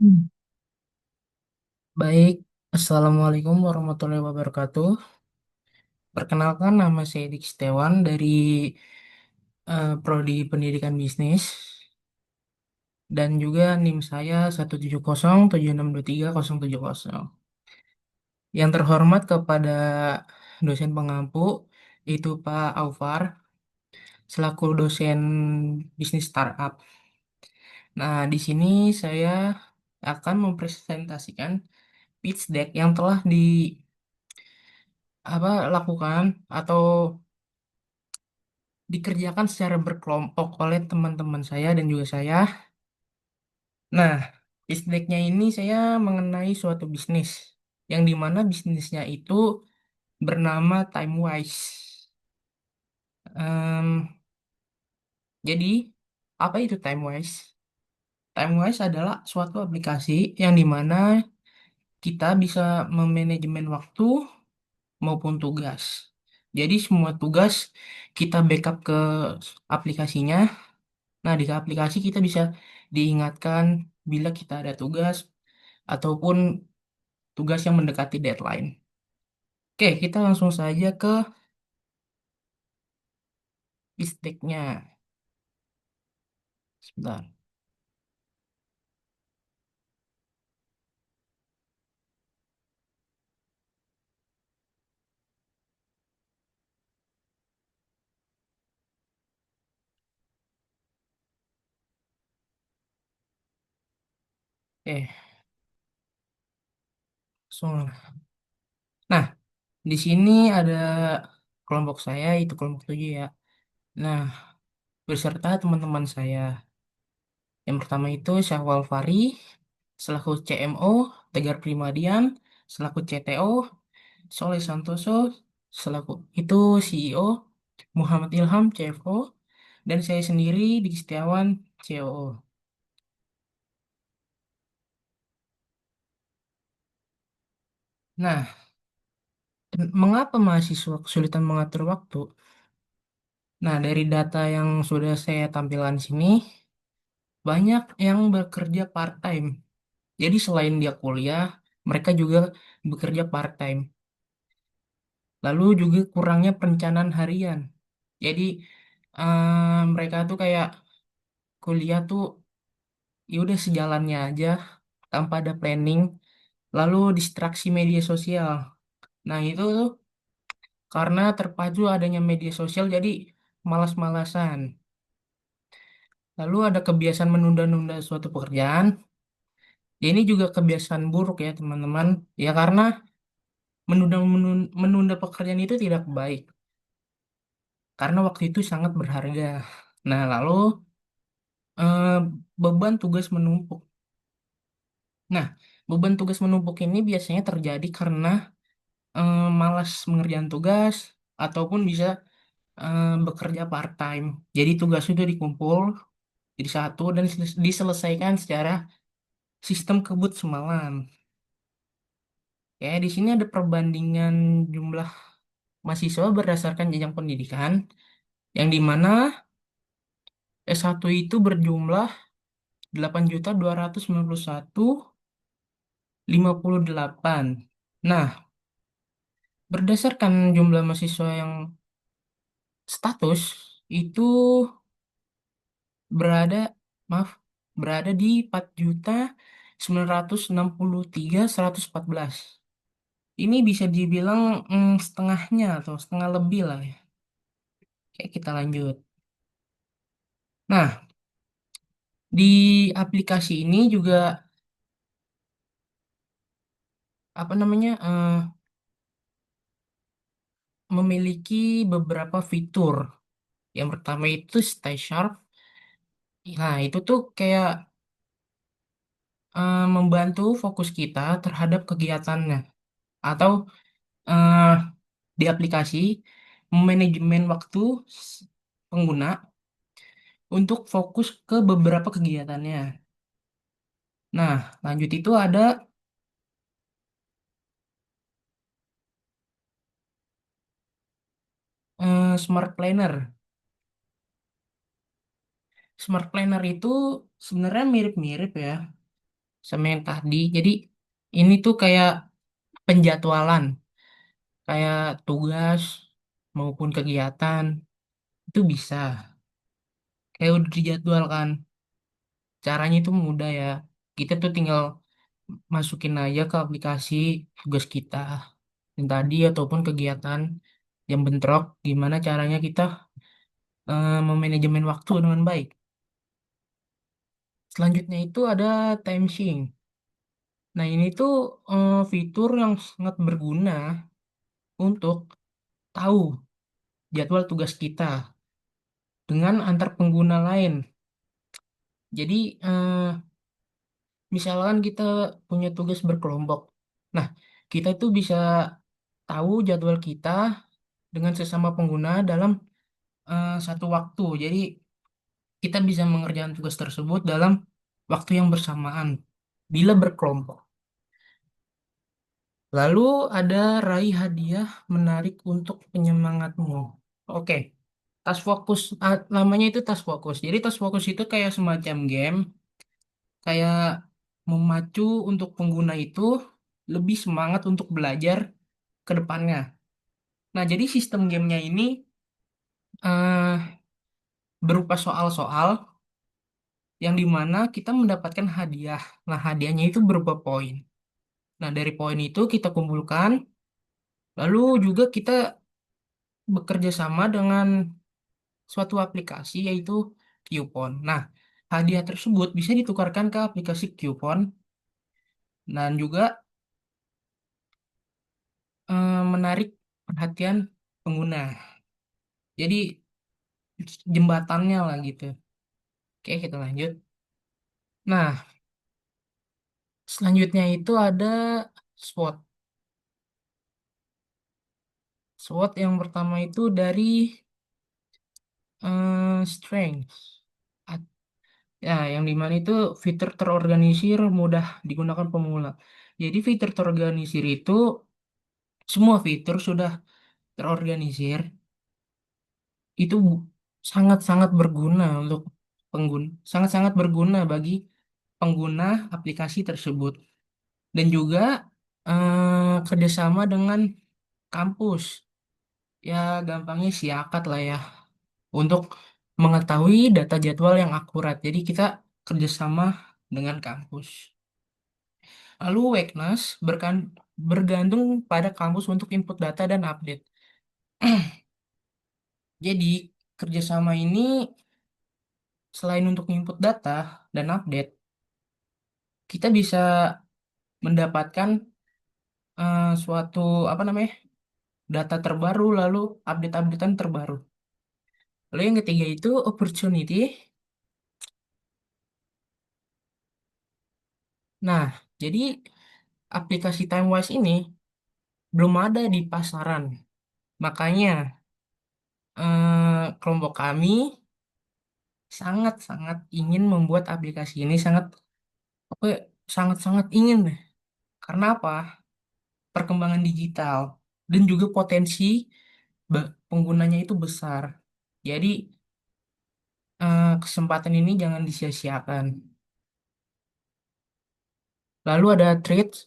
Hmm. Baik, Assalamualaikum warahmatullahi wabarakatuh. Perkenalkan, nama saya Dik Setiawan dari Prodi Pendidikan Bisnis dan juga NIM saya 17076230070. Yang terhormat kepada dosen pengampu itu Pak Aufar selaku dosen bisnis startup. Nah, di sini saya akan mempresentasikan pitch deck yang telah di lakukan atau dikerjakan secara berkelompok oleh teman-teman saya dan juga saya. Nah, bisnisnya ini saya mengenai suatu bisnis yang dimana bisnisnya itu bernama TimeWise. Em, jadi, apa itu TimeWise? TimeWise adalah suatu aplikasi yang dimana kita bisa memanajemen waktu maupun tugas. Jadi semua tugas kita backup ke aplikasinya. Nah, di aplikasi kita bisa diingatkan bila kita ada tugas ataupun tugas yang mendekati deadline. Oke, kita langsung saja ke isteknya. Sebentar. Oke, langsung. Nah, di sini ada kelompok saya, itu kelompok 7 ya. Nah, beserta teman-teman saya. Yang pertama itu Syahwal Fari, selaku CMO, Tegar Primadian, selaku CTO, Soleh Santoso, selaku itu CEO, Muhammad Ilham, CFO, dan saya sendiri, Dik Setiawan, COO. Nah, mengapa mahasiswa kesulitan mengatur waktu? Nah, dari data yang sudah saya tampilkan sini, banyak yang bekerja part-time. Jadi selain dia kuliah, mereka juga bekerja part-time. Lalu juga kurangnya perencanaan harian. Jadi mereka tuh kayak kuliah tuh ya udah sejalannya aja tanpa ada planning. Lalu distraksi media sosial. Nah, itu tuh karena terpacu adanya media sosial jadi malas-malasan. Lalu ada kebiasaan menunda-nunda suatu pekerjaan. Ya, ini juga kebiasaan buruk ya teman-teman. Ya karena menunda pekerjaan itu tidak baik. Karena waktu itu sangat berharga. Nah, lalu eh, beban tugas menumpuk. Nah, beban tugas menumpuk ini biasanya terjadi karena malas mengerjakan tugas ataupun bisa bekerja part-time. Jadi tugas itu dikumpul jadi satu dan diselesaikan secara sistem kebut semalam. Ya, di sini ada perbandingan jumlah mahasiswa berdasarkan jenjang pendidikan, yang dimana S1 itu berjumlah 8.291.058. Nah, berdasarkan jumlah mahasiswa yang status itu berada, maaf, berada di 4.963.114. Ini bisa dibilang setengahnya atau setengah lebih lah ya. Oke, kita lanjut. Nah, di aplikasi ini juga apa namanya memiliki beberapa fitur. Yang pertama itu Stay Sharp. Nah, itu tuh kayak membantu fokus kita terhadap kegiatannya. Atau eh, di aplikasi manajemen waktu pengguna untuk fokus ke beberapa kegiatannya. Nah, lanjut itu ada Smart Planner. Smart Planner itu sebenarnya mirip-mirip ya. sama yang tadi. Jadi ini tuh kayak penjadwalan, kayak tugas maupun kegiatan itu bisa. Kayak udah dijadwalkan. Caranya itu mudah ya. Kita tuh tinggal masukin aja ke aplikasi tugas kita yang tadi ataupun kegiatan yang bentrok. Gimana caranya kita memanajemen waktu dengan baik. Selanjutnya itu ada time sync. Nah, ini tuh fitur yang sangat berguna untuk tahu jadwal tugas kita dengan antar pengguna lain. Jadi, misalkan kita punya tugas berkelompok. Nah, kita itu bisa tahu jadwal kita dengan sesama pengguna dalam satu waktu. Jadi, kita bisa mengerjakan tugas tersebut dalam waktu yang bersamaan bila berkelompok. Lalu ada raih hadiah menarik untuk penyemangatmu. Oke, tas fokus, namanya itu tas fokus. Jadi tas fokus itu kayak semacam game, kayak memacu untuk pengguna itu lebih semangat untuk belajar ke depannya. Nah, jadi sistem gamenya ini berupa soal-soal yang dimana kita mendapatkan hadiah. Nah, hadiahnya itu berupa poin. Nah, dari poin itu kita kumpulkan, lalu juga kita bekerja sama dengan suatu aplikasi yaitu Qpon. Nah, hadiah tersebut bisa ditukarkan ke aplikasi Qpon dan juga menarik perhatian pengguna. Jadi jembatannya lah gitu. Oke, kita lanjut. Nah, selanjutnya itu ada SWOT. SWOT yang pertama itu dari strength. At- Ya, yang dimana itu fitur terorganisir mudah digunakan pemula. Jadi fitur terorganisir itu semua fitur sudah terorganisir itu sangat-sangat berguna untuk pengguna, sangat-sangat berguna bagi pengguna aplikasi tersebut dan juga kerjasama dengan kampus. Ya, gampangnya siakat lah ya untuk mengetahui data jadwal yang akurat. Jadi kita kerjasama dengan kampus. Lalu Weknas bergantung pada kampus untuk input data dan update. Jadi kerjasama ini selain untuk input data dan update, kita bisa mendapatkan suatu apa namanya data terbaru lalu update-updatean terbaru. Lalu yang ketiga itu opportunity. Nah, jadi aplikasi TimeWise ini belum ada di pasaran. Makanya kelompok kami sangat-sangat ingin membuat aplikasi ini apa ya, sangat-sangat ingin deh. Karena apa? Perkembangan digital dan juga potensi penggunanya itu besar. Jadi kesempatan ini jangan disia-siakan. Lalu ada trades,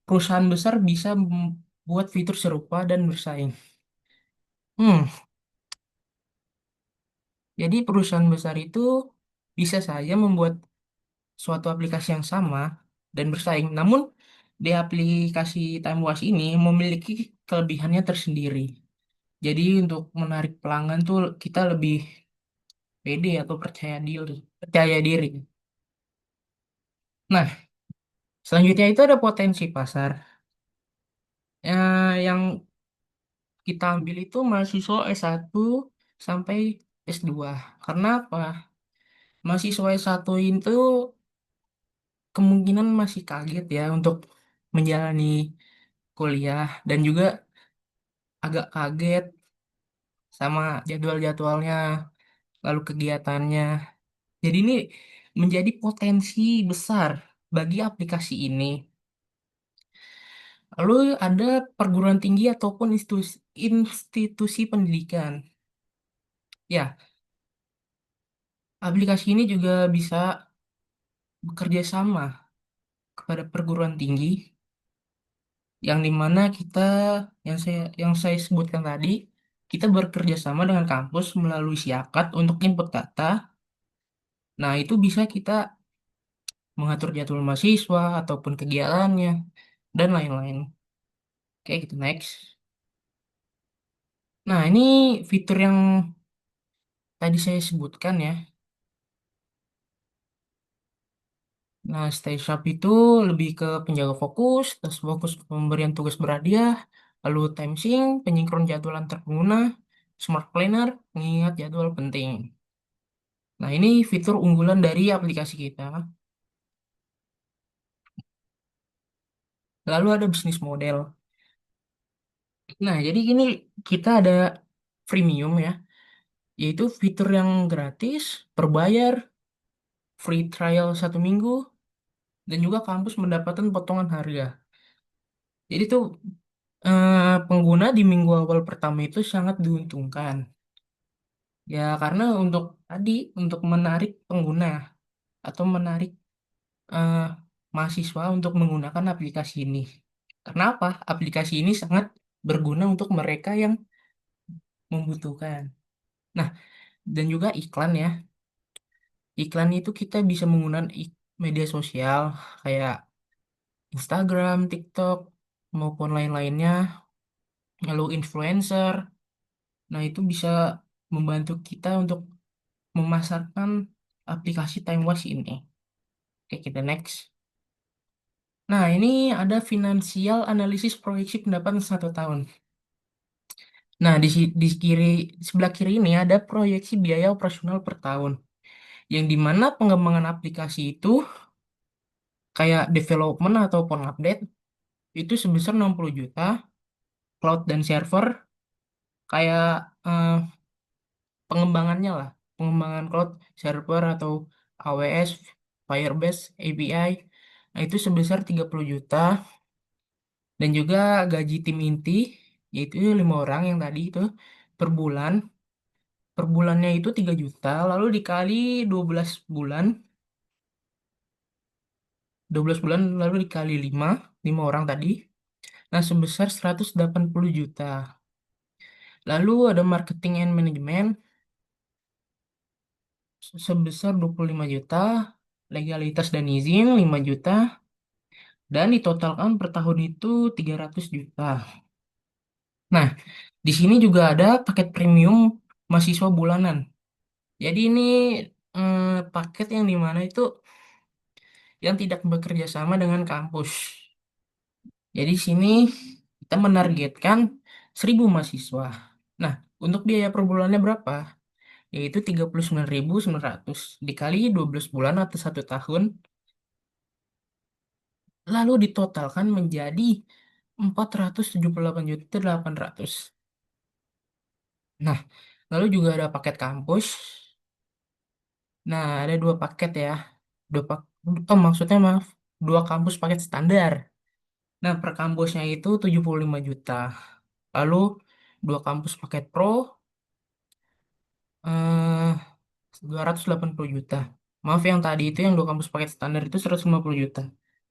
perusahaan besar bisa membuat fitur serupa dan bersaing. Hmm, jadi perusahaan besar itu bisa saja membuat suatu aplikasi yang sama dan bersaing. Namun di aplikasi TimeWatch ini memiliki kelebihannya tersendiri. Jadi untuk menarik pelanggan tuh kita lebih pede atau percaya diri, percaya diri. Nah, selanjutnya itu ada potensi pasar. Yang kita ambil itu mahasiswa S1 sampai S2. Karena apa? Mahasiswa S1 itu kemungkinan masih kaget ya untuk menjalani kuliah dan juga agak kaget sama jadwal-jadwalnya, lalu kegiatannya. Jadi ini menjadi potensi besar bagi aplikasi ini. Lalu ada perguruan tinggi ataupun institusi pendidikan. Ya, aplikasi ini juga bisa bekerja sama. kepada perguruan tinggi yang dimana kita yang saya sebutkan tadi kita bekerja sama dengan kampus melalui siakat untuk input data. Nah, itu bisa kita mengatur jadwal mahasiswa ataupun kegiatannya dan lain-lain. Kayak gitu, next. Nah, ini fitur yang tadi saya sebutkan ya. Nah, stay sharp itu lebih ke penjaga fokus, terus fokus pemberian tugas berhadiah, lalu time sync, penyinkron jadwal antar pengguna, smart planner, mengingat jadwal penting. Nah, ini fitur unggulan dari aplikasi kita. Lalu ada bisnis model. Nah, jadi gini, kita ada freemium ya, yaitu fitur yang gratis, berbayar, free trial 1 minggu, dan juga kampus mendapatkan potongan harga. Jadi tuh pengguna di minggu awal pertama itu sangat diuntungkan. Ya, karena tadi untuk menarik pengguna atau menarik eh, mahasiswa untuk menggunakan aplikasi ini. Kenapa? Aplikasi ini sangat berguna untuk mereka yang membutuhkan. Nah, dan juga iklan ya. Iklan itu kita bisa menggunakan media sosial kayak Instagram, TikTok, maupun lain-lainnya, lalu influencer. Nah, itu bisa membantu kita untuk memasarkan aplikasi TimeWatch ini. Oke, kita next. Nah, ini ada finansial analisis proyeksi pendapatan 1 tahun. Nah, sebelah kiri ini ada proyeksi biaya operasional per tahun. Yang dimana pengembangan aplikasi itu kayak development ataupun update itu sebesar 60 juta, cloud dan server kayak eh, pengembangannya lah, pengembangan cloud server atau AWS, Firebase, API, nah itu sebesar 30 juta dan juga gaji tim inti yaitu 5 orang yang tadi itu per bulan, per bulannya itu 3 juta lalu dikali 12 bulan, 12 bulan lalu dikali 5 orang tadi, nah sebesar 180 juta. Lalu ada marketing and management sebesar 25 juta, legalitas dan izin 5 juta, dan ditotalkan per tahun itu 300 juta. Nah, di sini juga ada paket premium mahasiswa bulanan. Jadi ini eh, paket yang dimana itu yang tidak bekerja sama dengan kampus. Jadi di sini kita menargetkan 1.000 mahasiswa. Nah, untuk biaya per bulannya berapa? Yaitu 39.900 dikali 12 bulan atau 1 tahun lalu ditotalkan menjadi 478.800. Nah, lalu juga ada paket kampus. Nah, ada 2 paket ya. Maksudnya maaf, 2 kampus paket standar. Nah, per kampusnya itu 75 juta. Lalu 2 kampus paket pro eh 280 juta. Maaf yang tadi itu yang 2 kampus paket standar itu 150 juta.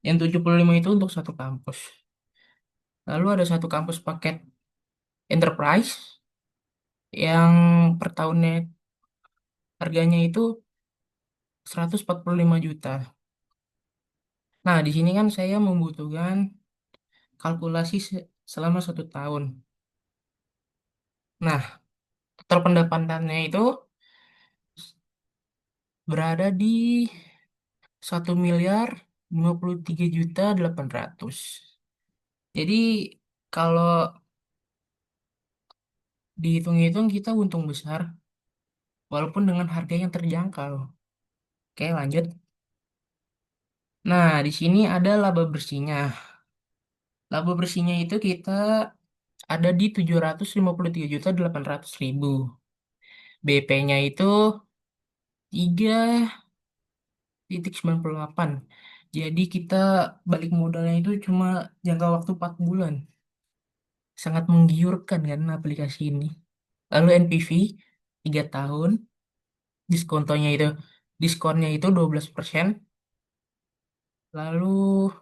Yang 75 itu untuk 1 kampus. Lalu ada 1 kampus paket enterprise yang per tahunnya harganya itu 145 juta. Nah, di sini kan saya membutuhkan kalkulasi selama 1 tahun. Nah, total pendapatannya itu berada di 1.053.800.000. Jadi kalau dihitung-hitung kita untung besar walaupun dengan harga yang terjangkau. Oke, lanjut. Nah, di sini ada laba bersihnya. Laba bersihnya itu kita ada di 753.800.000. BP-nya itu 3,98. Jadi kita balik modalnya itu cuma jangka waktu 4 bulan. Sangat menggiurkan kan aplikasi ini. Lalu NPV 3 tahun, diskontonya itu diskonnya itu 12%. Lalu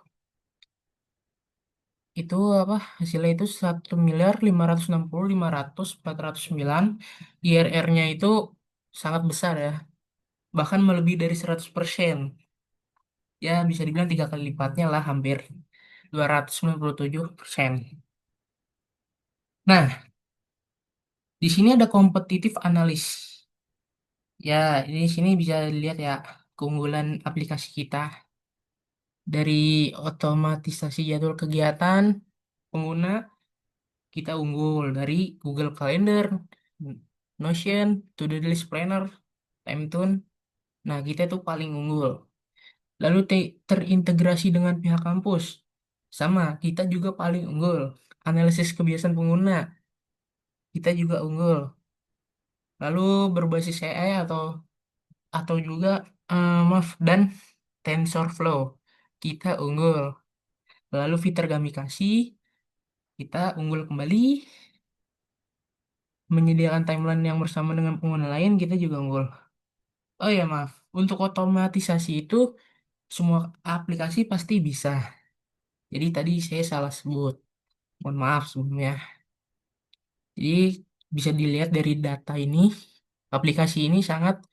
itu apa hasilnya itu 1.560.500.409. IRR-nya itu sangat besar ya, bahkan melebihi dari 100%. Ya bisa dibilang 3 kali lipatnya lah, hampir 297%. Nah, di sini ada kompetitif analis. Ya, ini sini bisa dilihat ya keunggulan aplikasi kita dari otomatisasi jadwal kegiatan pengguna. Kita unggul dari Google Calendar, Notion, To-Do List Planner, TimeTune. Nah, kita tuh paling unggul. Lalu terintegrasi dengan pihak kampus. Sama, kita juga paling unggul. Analisis kebiasaan pengguna, kita juga unggul. Lalu berbasis AI atau juga maaf dan TensorFlow, kita unggul. Lalu fitur gamifikasi, kita unggul kembali. Menyediakan timeline yang bersama dengan pengguna lain, kita juga unggul. Oh ya maaf, untuk otomatisasi itu semua aplikasi pasti bisa. Jadi tadi saya salah sebut. Mohon maaf sebelumnya. Jadi bisa dilihat dari data ini, aplikasi ini sangat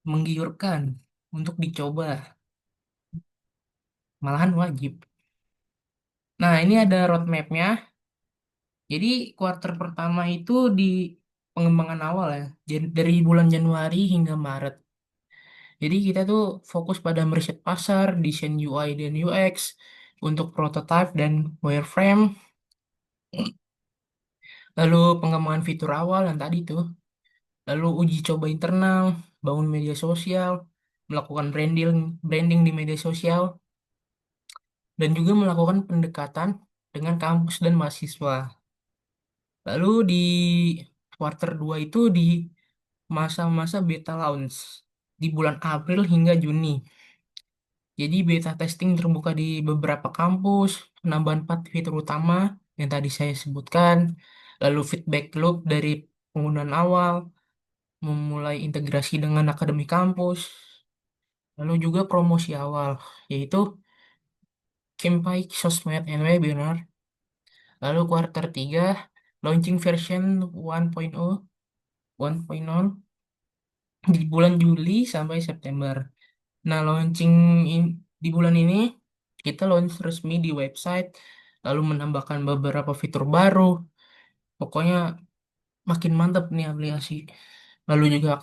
menggiurkan untuk dicoba, malahan wajib. Nah, ini ada roadmap-nya. Jadi kuarter pertama itu di pengembangan awal ya, dari bulan Januari hingga Maret. Jadi kita tuh fokus pada meriset pasar, desain UI dan UX, untuk prototype dan wireframe, lalu pengembangan fitur awal yang tadi tuh, lalu uji coba internal, bangun media sosial, melakukan branding di media sosial, dan juga melakukan pendekatan dengan kampus dan mahasiswa. Lalu di quarter 2 itu di masa-masa beta launch di bulan April hingga Juni. Jadi beta testing terbuka di beberapa kampus, penambahan 4 fitur utama yang tadi saya sebutkan, lalu feedback loop dari penggunaan awal, memulai integrasi dengan akademi kampus, lalu juga promosi awal, yaitu campaign sosmed and webinar, lalu kuarter 3, launching version 1.0, 1.0 di bulan Juli sampai September. Nah, di bulan ini kita launch resmi di website, lalu menambahkan beberapa fitur baru. Pokoknya makin mantap nih aplikasi. Lalu juga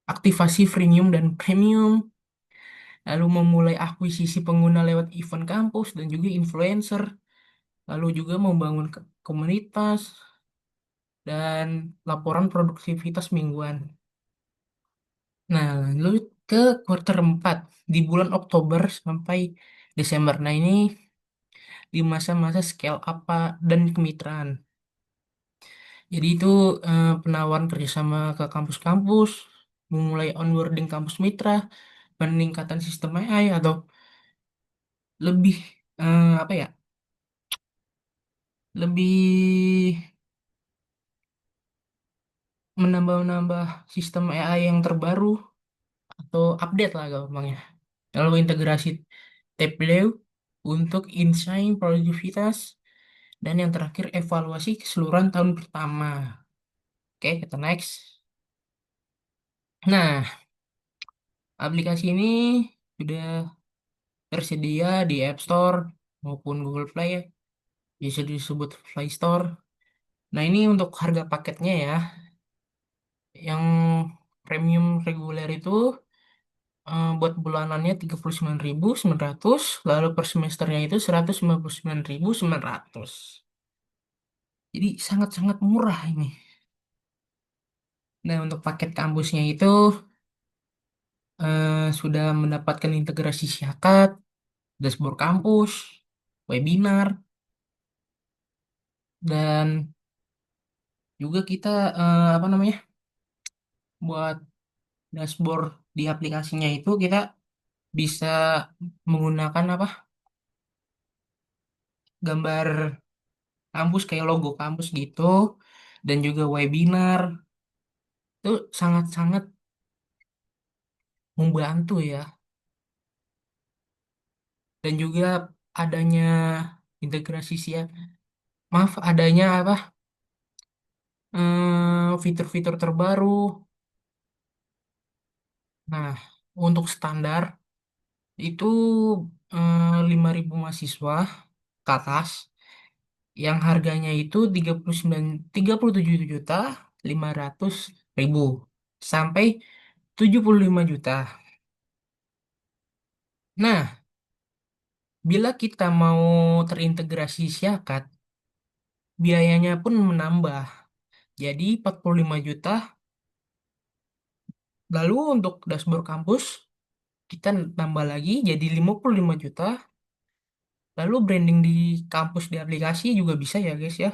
aktivasi freemium dan premium, lalu memulai akuisisi pengguna lewat event kampus dan juga influencer, lalu juga membangun komunitas dan laporan produktivitas mingguan. Nah, lalu ke kuarter 4 di bulan Oktober sampai Desember. Nah, ini di masa-masa scale up Pak, dan kemitraan. Jadi itu penawaran kerjasama ke kampus-kampus, memulai onboarding kampus mitra, peningkatan sistem AI atau lebih apa ya, lebih menambah-nambah sistem AI yang terbaru atau update lah gampangnya. Lalu integrasi Tableau untuk insight produktivitas dan yang terakhir evaluasi keseluruhan tahun pertama. Oke, kita next. Nah, aplikasi ini sudah tersedia di App Store maupun Google Play, ya. Bisa disebut Play Store. Nah, ini untuk harga paketnya ya. Yang premium reguler itu buat bulanannya 39.900, lalu per semesternya itu 159.900. Jadi sangat-sangat murah ini. Nah, untuk paket kampusnya itu sudah mendapatkan integrasi Syakat, dashboard kampus, webinar, dan juga kita apa namanya, buat dashboard di aplikasinya itu kita bisa menggunakan apa, gambar kampus kayak logo kampus gitu, dan juga webinar itu sangat-sangat membantu ya. dan juga adanya integrasi maaf, adanya apa, fitur-fitur terbaru. Nah, untuk standar itu 5.000 mahasiswa ke atas, yang harganya itu 37.500.000 sampai 75 juta. Nah, bila kita mau terintegrasi Syakat, biayanya pun menambah. Jadi 45 juta. Lalu untuk dashboard kampus, kita nambah lagi jadi 55 juta. Lalu branding di kampus di aplikasi juga bisa ya guys ya.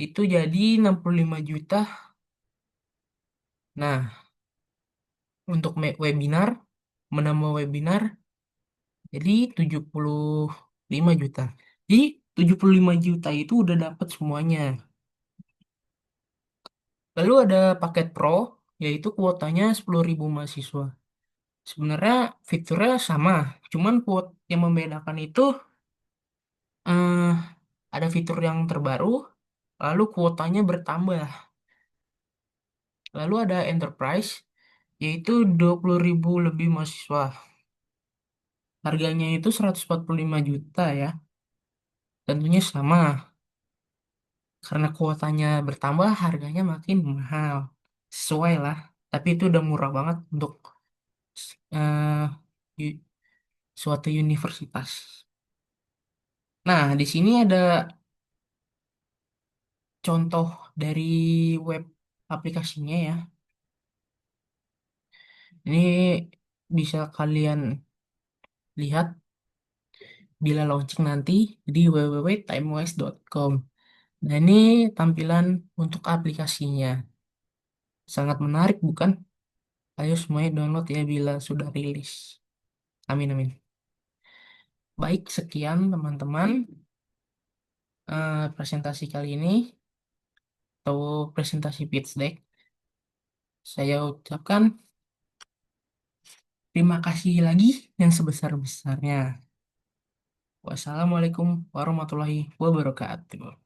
Itu jadi 65 juta. Nah, untuk webinar, menambah webinar, jadi 75 juta. Jadi 75 juta itu udah dapat semuanya. Lalu ada paket Pro, yaitu kuotanya 10.000 mahasiswa. Sebenarnya fiturnya sama, cuman yang membedakan itu eh, ada fitur yang terbaru, lalu kuotanya bertambah. Lalu ada Enterprise, yaitu 20.000 lebih mahasiswa. Harganya itu 145 juta ya. Tentunya sama, karena kuotanya bertambah, harganya makin mahal. Sesuai lah, tapi itu udah murah banget untuk eh, u- suatu universitas. Nah, di sini ada contoh dari web aplikasinya ya. Ini bisa kalian lihat bila launching nanti di www.timewise.com. Nah, ini tampilan untuk aplikasinya. Sangat menarik, bukan? Ayo semuanya download ya bila sudah rilis. Amin, amin. Baik, sekian teman-teman presentasi kali ini atau presentasi pitch deck. Saya ucapkan terima kasih lagi yang sebesar-besarnya. Wassalamualaikum warahmatullahi wabarakatuh.